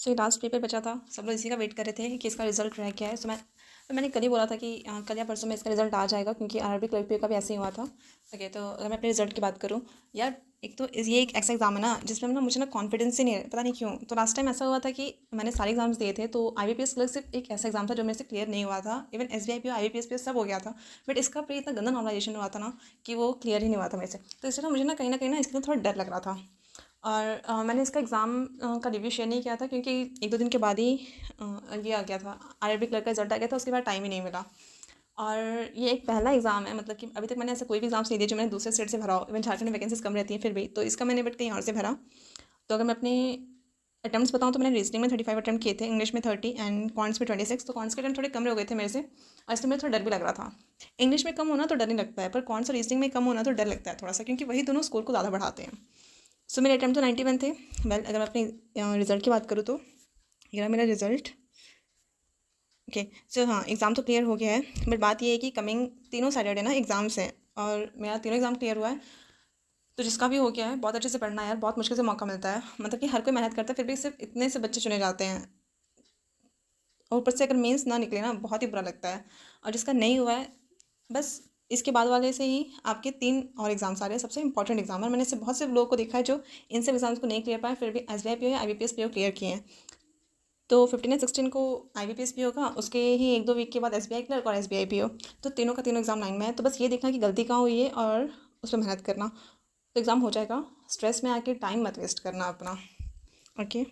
सो ये last paper बचा था, सब लोग इसी का वेट कर रहे थे कि इसका रिजल्ट रह क्या है। मैंने कल ही बोला था कि कल या परसों में इसका रिजल्ट आ जाएगा, क्योंकि आरआरबी क्लर्क का भी ऐसे ही हुआ था। ओके, तो अगर मैं अपने रिजल्ट की बात करूँ यार, एक तो ये एक ऐसा एग्जाम है ना जिसमें ना मुझे ना कॉन्फिडेंस ही नहीं है, पता नहीं क्यों। तो लास्ट टाइम ऐसा हुआ था कि मैंने सारे एग्जाम्स दिए थे, तो IBPS क्लर्क सिर्फ एक ऐसा एग्जाम था जो मेरे से क्लियर नहीं हुआ था। इवन SBIPO IBPS सब हो गया था, बट इसका पे इतना गंदा नॉर्मलाइजेशन हुआ था ना कि वो क्लियर ही नहीं हुआ था मेरे से। तो इसलिए मुझे ना कहीं ना इसके लिए थोड़ा डर लग रहा था। और मैंने इसका एग्ज़ाम का रिव्यू शेयर नहीं किया था, क्योंकि एक दो दिन के बाद ही ये आ गया था, आरआरबी क्लर्क का रिजल्ट आ गया था, उसके बाद टाइम ही नहीं मिला। और ये एक पहला एग्ज़ाम है, मतलब कि अभी तक मैंने ऐसा कोई भी एग्ज़ाम्स नहीं दिए जो मैंने दूसरे स्टेट से भरा हो। इवन झारखंड में वैकेंसीज कम रहती हैं फिर भी, तो इसका मैंने बट कहीं और से भरा। तो अगर मैं अपने अटैम्प्ट्स बताऊँ तो मैंने रीजनिंग में 35 अटैम्प्ट किए थे, इंग्लिश में 30 एंड कॉन्ट्स में 26। तो कॉन्ट्स के अटैम्प्ट थोड़े कम हो गए थे मेरे से, और इसलिए मुझे थोड़ा डर भी लग रहा था। इंग्लिश में कम होना तो डर नहीं लगता है, पर कॉन्ट्स और रीजनिंग में कम होना तो डर लगता है थोड़ा सा, क्योंकि वही दोनों स्कोर को ज़्यादा बढ़ाते हैं। सो मेरे अटैम्प्ट तो 91 थे। वेल, अगर मैं अपनी रिज़ल्ट की बात करूँ तो ये रहा मेरा रिज़ल्ट। ओके, सो हाँ, एग्ज़ाम तो क्लियर हो गया है, बट बात ये है कि कमिंग तीनों सैटरडे ना एग्ज़ाम्स हैं, और मेरा तीनों एग्ज़ाम क्लियर हुआ है। तो जिसका भी हो गया है, बहुत अच्छे से पढ़ना है यार, बहुत मुश्किल से मौका मिलता है। मतलब कि हर कोई मेहनत करता है, फिर भी सिर्फ इतने से बच्चे चुने जाते हैं, और ऊपर से अगर मेंस ना निकले ना, बहुत ही बुरा लगता है। और जिसका नहीं हुआ है, बस इसके बाद वाले से ही आपके 3 और एग्जाम्स आ रहे हैं, सबसे इंपॉर्टेंट एग्जाम है। मैंने ऐसे बहुत से लोगों को देखा है जो इन सब एग्जाम्स को नहीं क्लियर पाए, फिर भी SBIPO या IBPS PO क्लियर किए हैं। तो 15 या 16 को IBPS PO होगा, उसके ही एक दो वीक के बाद SBI क्लर्क और SBI PO। तो तीनों का तीनों एग्जाम लाइन में है, तो बस ये देखना कि गलती कहाँ हुई है और उस पर मेहनत करना, तो एग्ज़ाम हो जाएगा। स्ट्रेस में आके टाइम मत वेस्ट करना अपना। ओके।